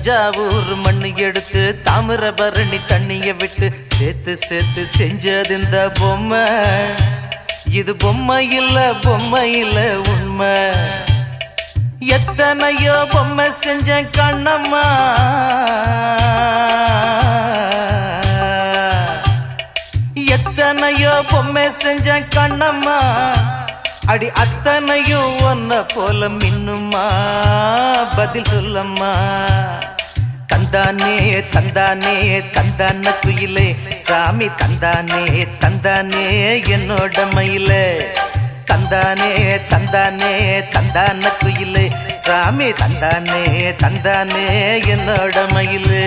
தஞ்சாவூர் மண்ணு எடுத்து தாமிரபரணி தண்ணிய விட்டு சேர்த்து சேர்த்து செஞ்சது இந்த பொம்மை. இது பொம்மை இல்ல உண்மை. எத்தனையோ பொம்மை செஞ்ச கண்ணம்மா, எத்தனையோ பொம்மை செஞ்ச கண்ணம்மா. அடி அத்தனையும் ஒன்ன போல மின்னுமா, பதில் சொல்லம்மா. தந்தானே தந்தானே தந்தான குயிலே, சாமி தந்தானே தந்தானே என்னோட மயிலே. தந்தானே தந்தானே தந்தான குயிலே, சாமி தந்தானே தந்தானே என்னோட மயிலே.